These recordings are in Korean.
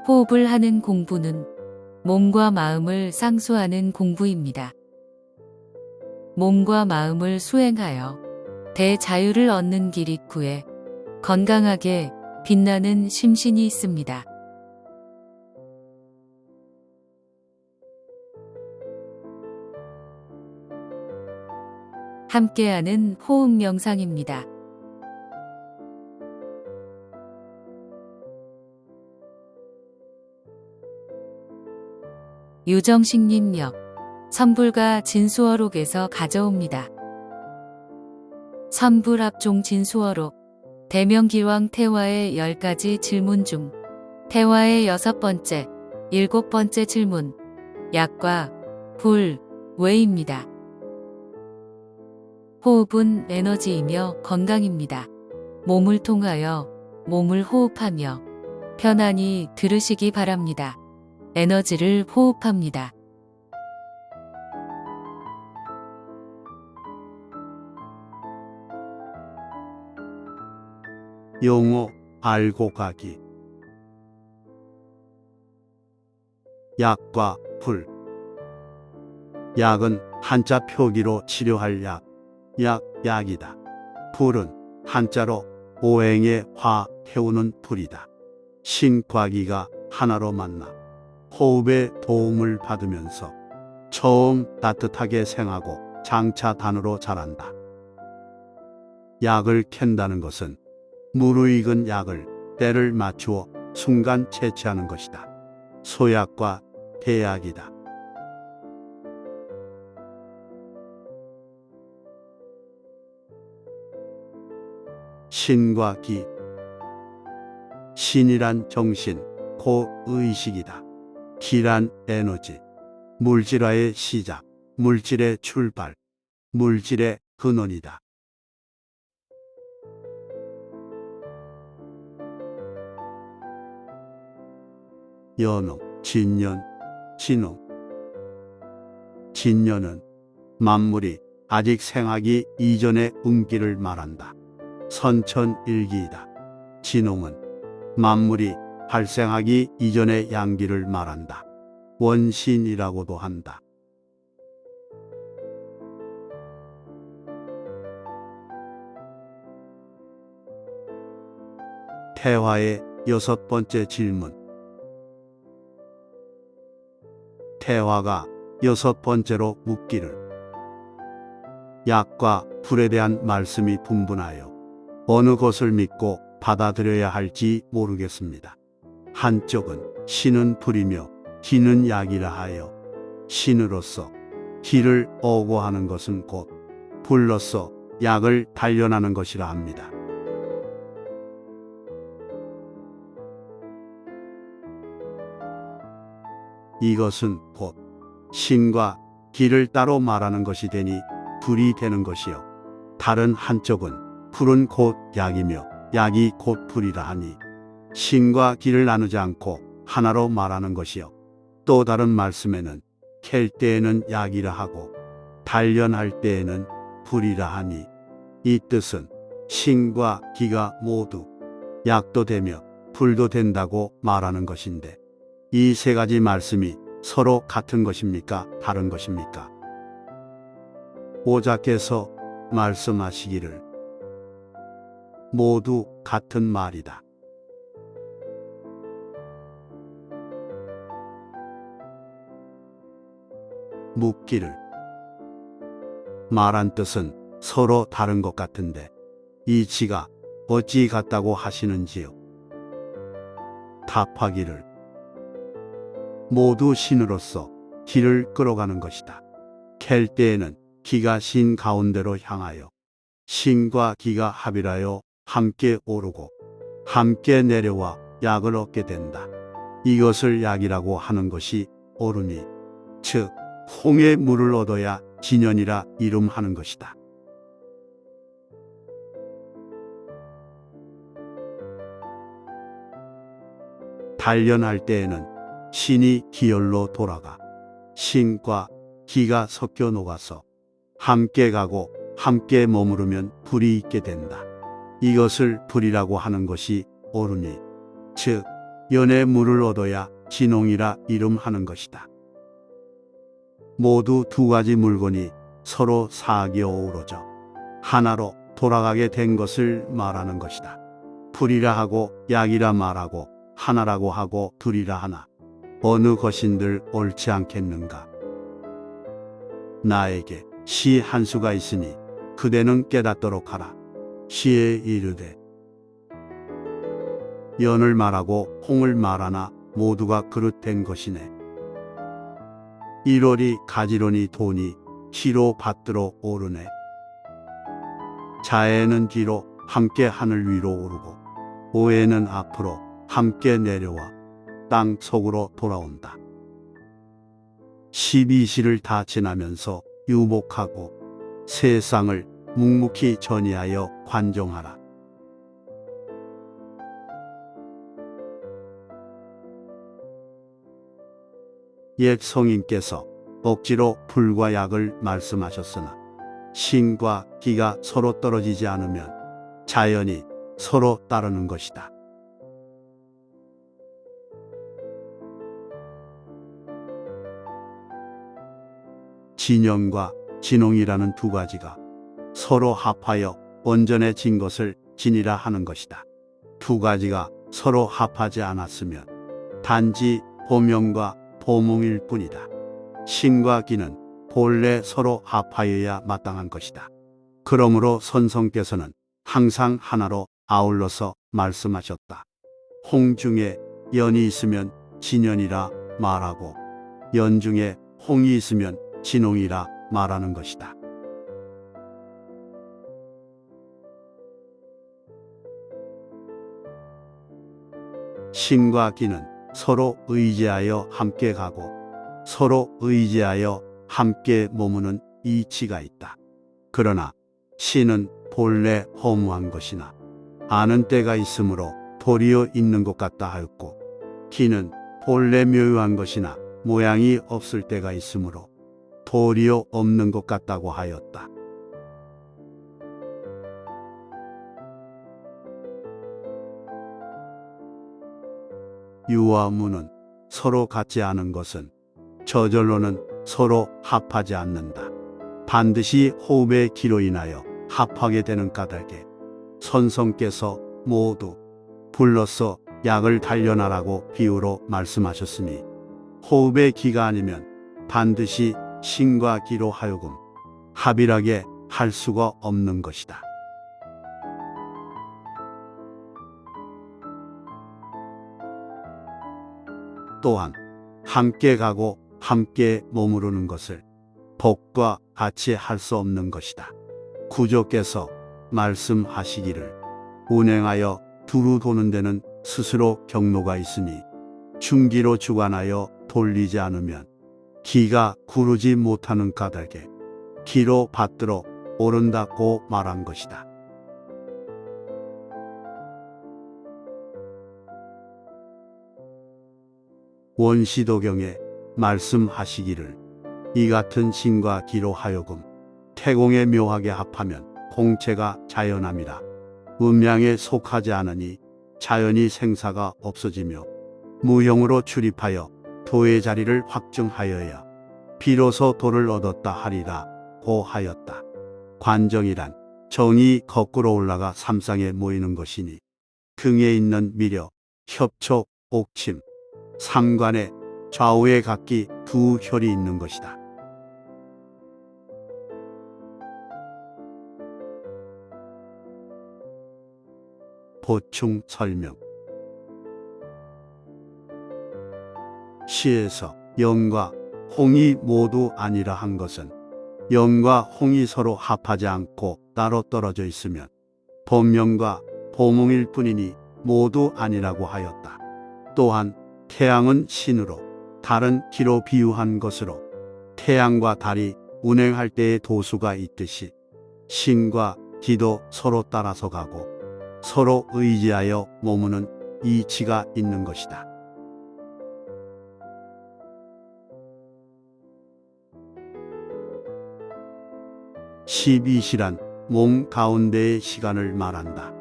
호흡을 하는 공부는 몸과 마음을 상수하는 공부입니다. 몸과 마음을 수행하여 대자유를 얻는 길 입구에 건강하게 빛나는 심신이 있습니다. 함께하는 호흡 명상입니다. 유정식님 역 선불가 진수어록에서 가져옵니다. 선불합종 진수어록 대명기왕 태화의 10가지 질문 중 태화의 6번째, 7번째 질문 약과 불, 외입니다. 호흡은 에너지이며 건강입니다. 몸을 통하여 몸을 호흡하며 편안히 들으시기 바랍니다. 에너지를 호흡합니다. 용어 알고 가기. 약과 불. 약은 한자 표기로 치료할 약, 약이다. 불은 한자로 오행의 화, 태우는 불이다. 신과기가 하나로 만나 호흡의 도움을 받으면서 처음 따뜻하게 생하고 장차 단으로 자란다. 약을 캔다는 것은 무르익은 약을 때를 맞추어 순간 채취하는 것이다. 소약과 대약이다. 신과 기. 신이란 정신, 곧 의식이다. 기란 에너지, 물질화의 시작, 물질의 출발, 물질의 근원이다. 연옥, 진년, 진옥. 진년은 만물이 아직 생하기 이전의 운기를 말한다. 선천일기이다. 진홍은 만물이 발생하기 이전의 양기를 말한다. 원신이라고도 한다. 태화의 6번째 질문. 태화가 6번째로 묻기를 약과 불에 대한 말씀이 분분하여 어느 것을 믿고 받아들여야 할지 모르겠습니다. 한쪽은 신은 불이며 기는 약이라 하여 신으로서 기를 어고하는 것은 곧 불로서 약을 단련하는 것이라 합니다. 이것은 곧 신과 기를 따로 말하는 것이 되니 둘이 되는 것이요. 다른 한쪽은 불은 곧 약이며 약이 곧 불이라 하니 신과 기를 나누지 않고 하나로 말하는 것이요. 또 다른 말씀에는 캘 때에는 약이라 하고 단련할 때에는 불이라 하니 이 뜻은 신과 기가 모두 약도 되며 불도 된다고 말하는 것인데 이 세 가지 말씀이 서로 같은 것입니까? 다른 것입니까? 오자께서 말씀하시기를 모두 같은 말이다. 묻기를 말한 뜻은 서로 다른 것 같은데 이치가 어찌 같다고 하시는지요? 답하기를 모두 신으로서 기를 끌어가는 것이다. 캘 때에는 기가 신 가운데로 향하여 신과 기가 합일하여 함께 오르고 함께 내려와 약을 얻게 된다. 이것을 약이라고 하는 것이 옳으니 즉 홍의 물을 얻어야 진연이라 이름하는 것이다. 단련할 때에는 신이 기열로 돌아가 신과 기가 섞여 녹아서 함께 가고 함께 머무르면 불이 있게 된다. 이것을 불이라고 하는 것이 옳으니 즉 연의 물을 얻어야 진홍이라 이름하는 것이다. 모두 두 가지 물건이 서로 사악이 어우러져 하나로 돌아가게 된 것을 말하는 것이다. 불이라 하고 약이라 말하고 하나라고 하고 둘이라 하나 어느 것인들 옳지 않겠는가. 나에게 시 한 수가 있으니 그대는 깨닫도록 하라. 시에 이르되 연을 말하고 홍을 말하나 모두가 그릇된 것이네. 1월이 가지런히 돈이 시로 받들어 오르네. 자에는 뒤로 함께 하늘 위로 오르고 오에는 앞으로 함께 내려와 땅 속으로 돌아온다. 12시를 다 지나면서 유복하고 세상을 묵묵히 전이하여 관종하라. 옛 성인께서 억지로 불과 약을 말씀하셨으나 신과 기가 서로 떨어지지 않으면 자연이 서로 따르는 것이다. 진영과 진홍이라는 두 가지가 서로 합하여 원전해진 것을 진이라 하는 것이다. 두 가지가 서로 합하지 않았으면 단지 보명과 보몽일 뿐이다. 신과 기는 본래 서로 합하여야 마땅한 것이다. 그러므로 선성께서는 항상 하나로 아울러서 말씀하셨다. 홍 중에 연이 있으면 진연이라 말하고 연 중에 홍이 있으면 진홍이라 말하는 것이다. 신과 기는 서로 의지하여 함께 가고 서로 의지하여 함께 머무는 이치가 있다. 그러나 신은 본래 허무한 것이나 아는 때가 있으므로 도리어 있는 것 같다 하였고 기는 본래 묘유한 것이나 모양이 없을 때가 있으므로 도리어 없는 것 같다고 하였다. 유와 무는 서로 같지 않은 것은 저절로는 서로 합하지 않는다. 반드시 호흡의 기로 인하여 합하게 되는 까닭에 선성께서 모두 불러서 약을 단련하라고 비유로 말씀하셨으니 호흡의 기가 아니면 반드시 신과 기로 하여금 합일하게 할 수가 없는 것이다. 또한 함께 가고 함께 머무르는 것을 복과 같이 할 수 없는 것이다. 구조께서 말씀하시기를 운행하여 두루 도는 데는 스스로 경로가 있으니 중기로 주관하여 돌리지 않으면 기가 구르지 못하는 까닭에 기로 받들어 오른다고 말한 것이다. 원시도경에 말씀하시기를 이 같은 신과 기로 하여금 태공에 묘하게 합하면 공체가 자연함이라. 음양에 속하지 않으니 자연이 생사가 없어지며 무형으로 출입하여 도의 자리를 확증하여야 비로소 도를 얻었다 하리라 고 하였다. 관정이란 정이 거꾸로 올라가 삼상에 모이는 것이니 등에 있는 미려, 협촉, 옥침, 삼관에 좌우에 각기 두 혈이 있는 것이다. 보충 설명. 시에서 영과 홍이 모두 아니라 한 것은 영과 홍이 서로 합하지 않고 따로 떨어져 있으면 본명과 보몽일 뿐이니 모두 아니라고 하였다. 또한 태양은 신으로 달은 기로 비유한 것으로 태양과 달이 운행할 때의 도수가 있듯이 신과 기도 서로 따라서 가고 서로 의지하여 머무는 이치가 있는 것이다. 십이시란 몸 가운데의 시간을 말한다.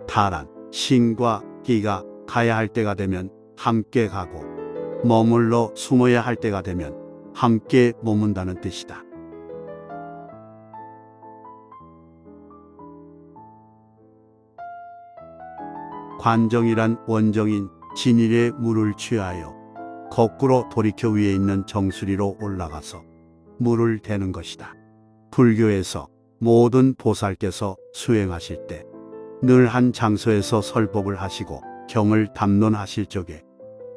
달한 신과 기가 가야 할 때가 되면 함께 가고 머물러 숨어야 할 때가 되면 함께 머문다는 뜻이다. 관정이란 원정인 진일의 물을 취하여 거꾸로 돌이켜 위에 있는 정수리로 올라가서 물을 대는 것이다. 불교에서 모든 보살께서 수행하실 때 늘 한 장소에서 설법을 하시고 경을 담론하실 적에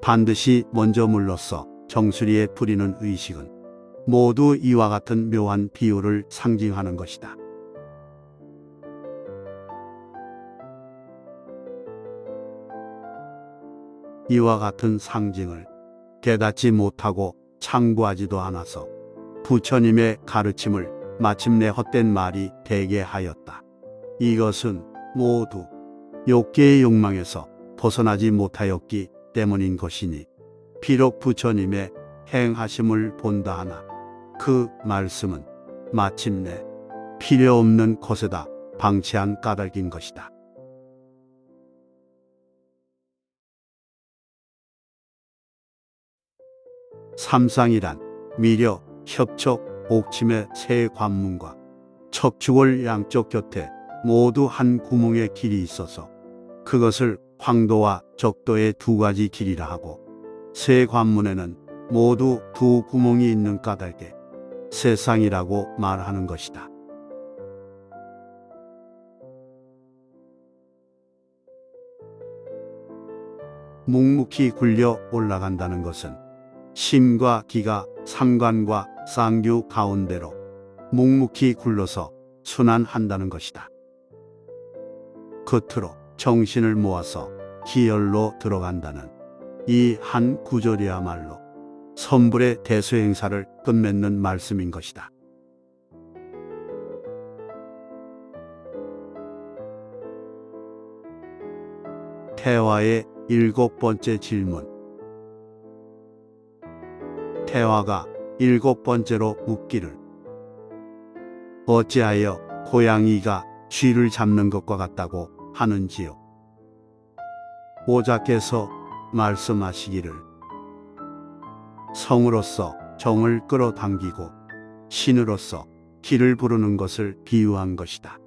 반드시 먼저 물로써 정수리에 뿌리는 의식은 모두 이와 같은 묘한 비유를 상징하는 것이다. 이와 같은 상징을 깨닫지 못하고 참고하지도 않아서 부처님의 가르침을 마침내 헛된 말이 되게 하였다. 이것은 모두 욕계의 욕망에서 벗어나지 못하였기 때문인 것이니 비록 부처님의 행하심을 본다 하나 그 말씀은 마침내 필요 없는 것에다 방치한 까닭인 것이다. 삼상이란 미려, 협척, 옥침의 세 관문과 척추골 양쪽 곁에 모두 한 구멍의 길이 있어서 그것을 황도와 적도의 두 가지 길이라 하고 세 관문에는 모두 두 구멍이 있는 까닭에 세상이라고 말하는 것이다. 묵묵히 굴려 올라간다는 것은 심과 기가 삼관과 쌍규 가운데로 묵묵히 굴러서 순환한다는 것이다. 겉으로 정신을 모아서 기열로 들어간다는 이 한 구절이야말로 선불의 대수행사를 끝맺는 말씀인 것이다. 태화의 7번째 질문. 태화가 7번째로 묻기를 어찌하여 고양이가 쥐를 잡는 것과 같다고 하는지요? 오자께서 말씀하시기를 성으로서 정을 끌어당기고 신으로서 기를 부르는 것을 비유한 것이다.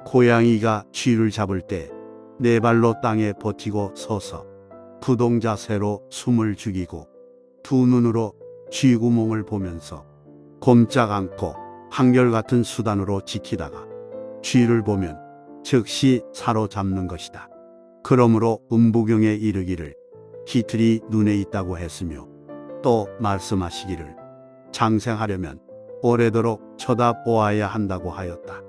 고양이가 쥐를 잡을 때 네 발로 땅에 버티고 서서 부동자세로 숨을 죽이고 두 눈으로 쥐구멍을 보면서 꼼짝 않고 한결같은 수단으로 지키다가 쥐를 보면 즉시 사로잡는 것이다. 그러므로 음부경에 이르기를 깃털이 눈에 있다고 했으며 또 말씀하시기를 장생하려면 오래도록 쳐다보아야 한다고 하였다.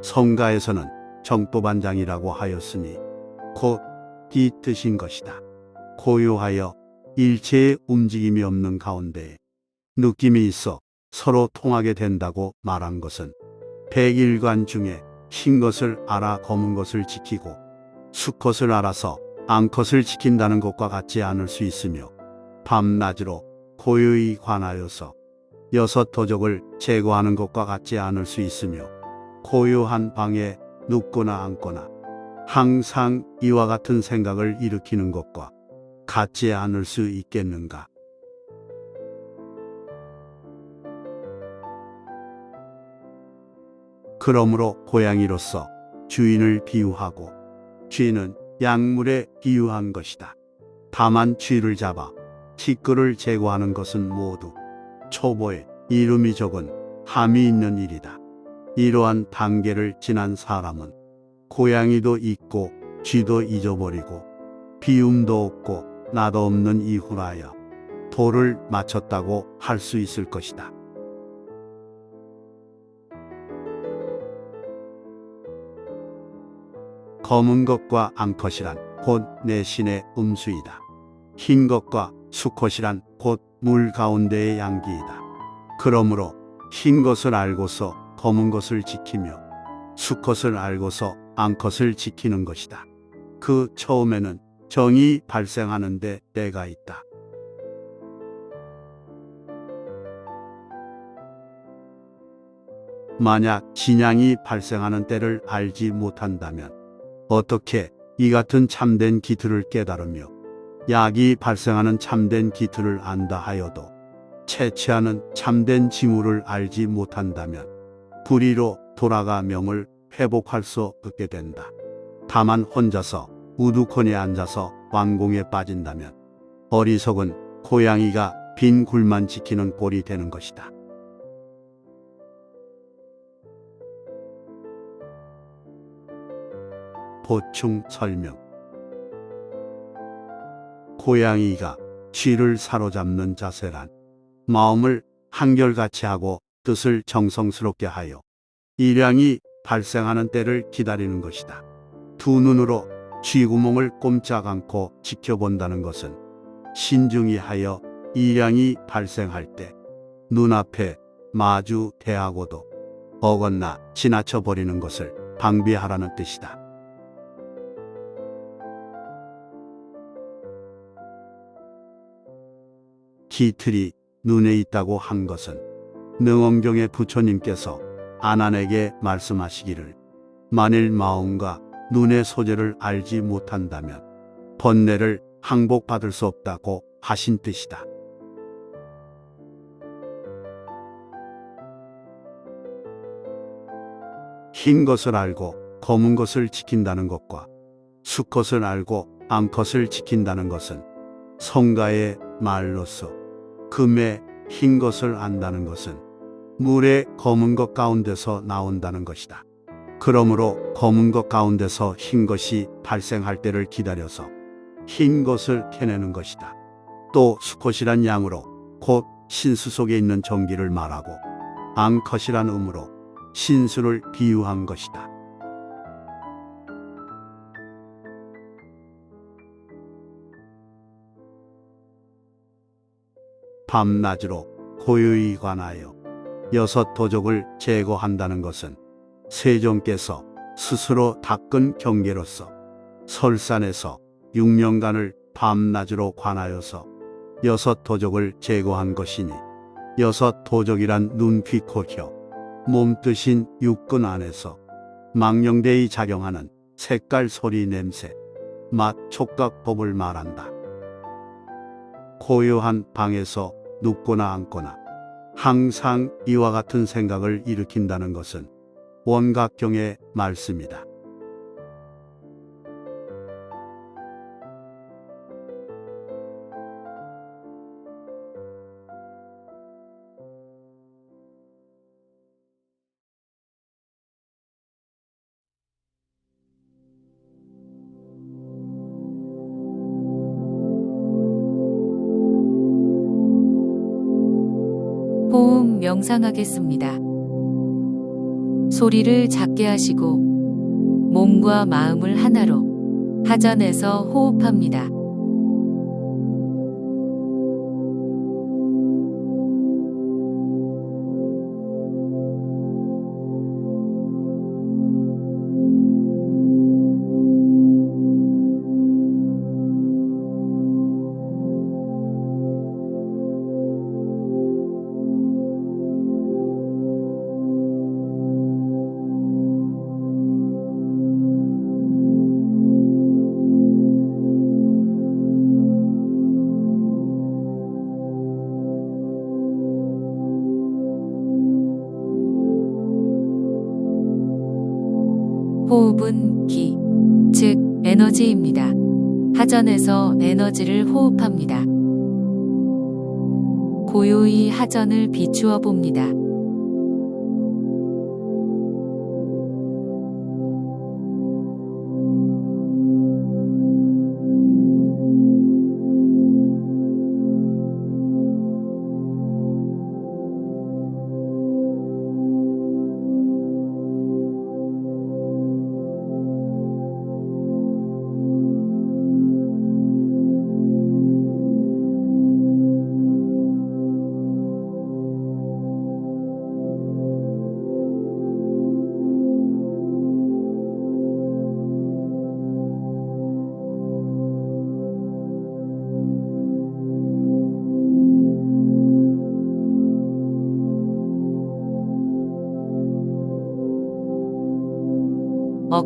성가에서는 정법안장이라고 하였으니 곧 이 뜻인 것이다. 고요하여 일체의 움직임이 없는 가운데 느낌이 있어 서로 통하게 된다고 말한 것은 백일관 중에 흰 것을 알아 검은 것을 지키고 수컷을 알아서 암컷을 지킨다는 것과 같지 않을 수 있으며 밤낮으로 고요히 관하여서 여섯 도적을 제거하는 것과 같지 않을 수 있으며 고요한 방에 눕거나 앉거나 항상 이와 같은 생각을 일으키는 것과 같지 않을 수 있겠는가? 그러므로 고양이로서 주인을 비유하고 쥐는 약물에 비유한 것이다. 다만 쥐를 잡아 티끌을 제거하는 것은 모두 초보에 이름이 적은 함이 있는 일이다. 이러한 단계를 지난 사람은 고양이도 잊고 쥐도 잊어버리고 비움도 없고 나도 없는 이후라야 도를 마쳤다고 할 수 있을 것이다. 검은 것과 암컷이란 곧 내 신의 음수이다. 흰 것과 수컷이란 곧 물 가운데의 양기이다. 그러므로 흰 것을 알고서 검은 것을 지키며 수컷을 알고서 암컷을 지키는 것이다. 그 처음에는 정이 발생하는데 때가 있다. 만약 진양이 발생하는 때를 알지 못한다면 어떻게 이 같은 참된 기틀을 깨달으며 약이 발생하는 참된 기틀을 안다 하여도 채취하는 참된 징후를 알지 못한다면 불의로 돌아가 명을 회복할 수 없게 된다. 다만 혼자서 우두커니 앉아서 완공에 빠진다면 어리석은 고양이가 빈 굴만 지키는 꼴이 되는 것이다. 보충 설명. 고양이가 쥐를 사로잡는 자세란 마음을 한결같이 하고 뜻을 정성스럽게 하여 일양이 발생하는 때를 기다리는 것이다. 두 눈으로 쥐구멍을 꼼짝 않고 지켜본다는 것은 신중히 하여 일양이 발생할 때 눈앞에 마주 대하고도 어긋나 지나쳐 버리는 것을 방비하라는 뜻이다. 기틀이 눈에 있다고 한 것은 능엄경의 부처님께서 아난에게 말씀하시기를 만일 마음과 눈의 소재를 알지 못한다면 번뇌를 항복받을 수 없다고 하신 뜻이다. 흰 것을 알고 검은 것을 지킨다는 것과 수컷을 알고 암컷을 지킨다는 것은 성가의 말로서 금의 흰 것을 안다는 것은 물의 검은 것 가운데서 나온다는 것이다. 그러므로 검은 것 가운데서 흰 것이 발생할 때를 기다려서 흰 것을 캐내는 것이다. 또 수컷이란 양으로 곧 신수 속에 있는 정기를 말하고 암컷이란 음으로 신수를 비유한 것이다. 밤낮으로 고요히 관하여 여섯 도적을 제거한다는 것은 세종께서 스스로 닦은 경계로서 설산에서 6년간을 밤낮으로 관하여서 여섯 도적을 제거한 것이니 여섯 도적이란 눈, 귀, 코, 혀, 몸뜻인 육근 안에서 망령되이 작용하는 색깔, 소리, 냄새, 맛, 촉각, 법을 말한다. 고요한 방에서 눕거나 앉거나 항상 이와 같은 생각을 일으킨다는 것은 원각경의 말씀이다. 호흡 명상하겠습니다. 소리를 작게 하시고 몸과 마음을 하나로 하전에서 호흡합니다. 호흡은 기, 즉 에너지입니다. 하전에서 에너지를 호흡합니다. 고요히 하전을 비추어 봅니다.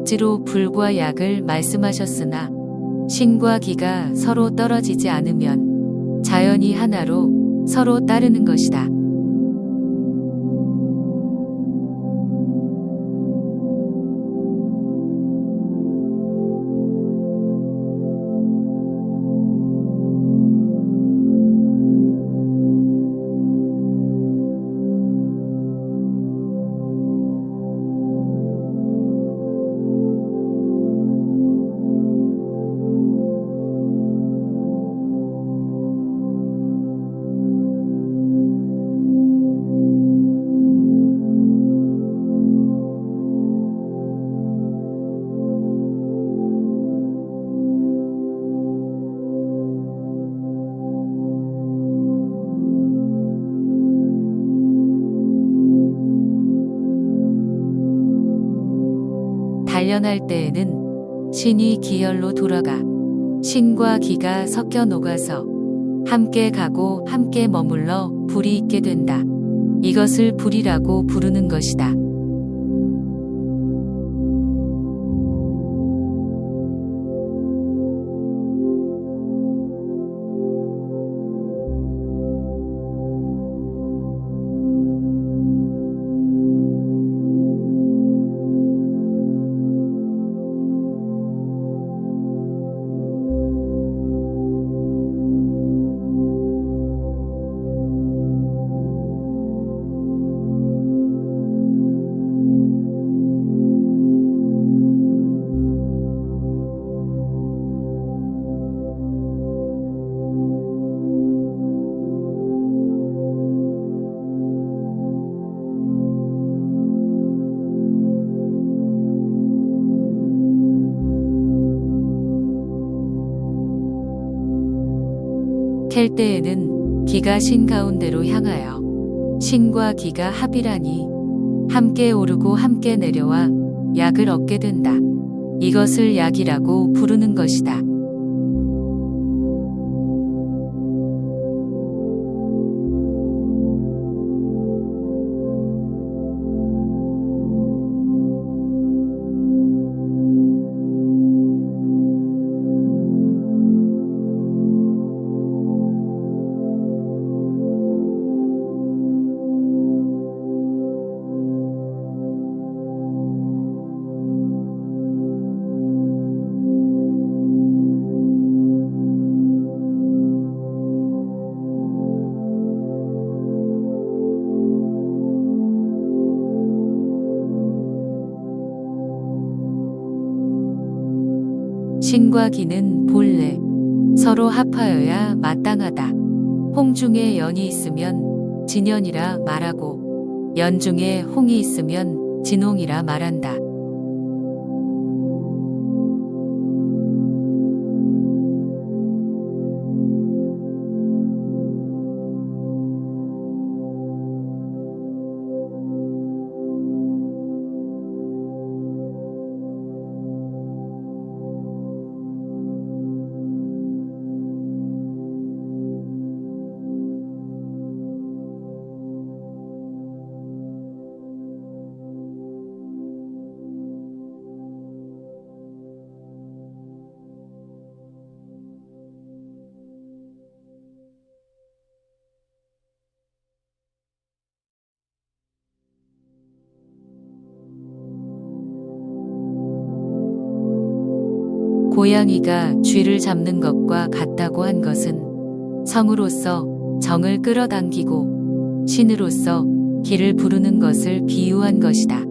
억지로 불과 약을 말씀하셨으나 신과 기가 서로 떨어지지 않으면 자연이 하나로 서로 따르는 것이다. 단련할 때에는 신이 기열로 돌아가 신과 기가 섞여 녹아서 함께 가고 함께 머물러 불이 있게 된다. 이것을 불이라고 부르는 것이다. 캘 때에는 기가 신 가운데로 향하여 신과 기가 합이라니 함께 오르고 함께 내려와 약을 얻게 된다. 이것을 약이라고 부르는 것이다. 신과 기는 본래 서로 합하여야 마땅하다. 홍 중에 연이 있으면 진연이라 말하고 연 중에 홍이 있으면 진홍이라 말한다. 고양이가 쥐를 잡는 것과 같다고 한 것은 성으로서 정을 끌어당기고 신으로서 기를 부르는 것을 비유한 것이다.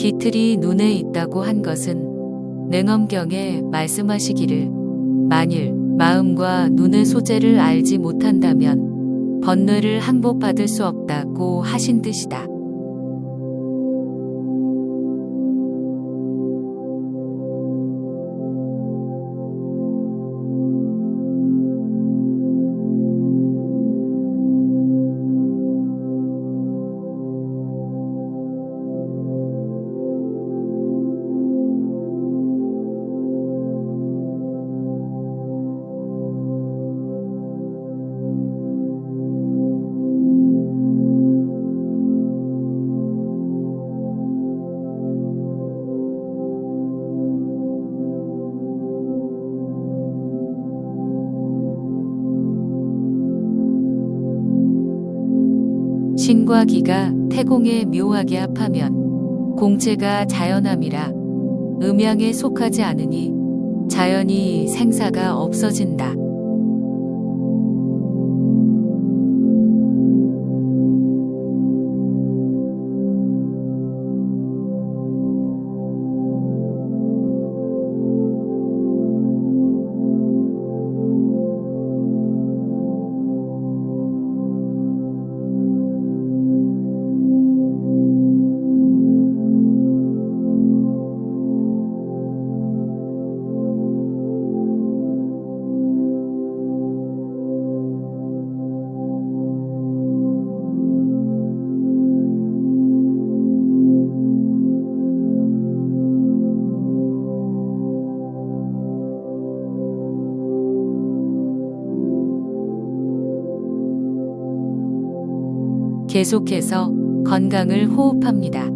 깃틀이 눈에 있다고 한 것은 능엄경에 말씀하시기를 만일 마음과 눈의 소재를 알지 못한다면 번뇌를 항복받을 수 없다고 하신 뜻이다. 신과 기가 태공에 묘하게 합하면 공체가 자연함이라 음양에 속하지 않으니 자연히 생사가 없어진다. 계속해서 건강을 호흡합니다.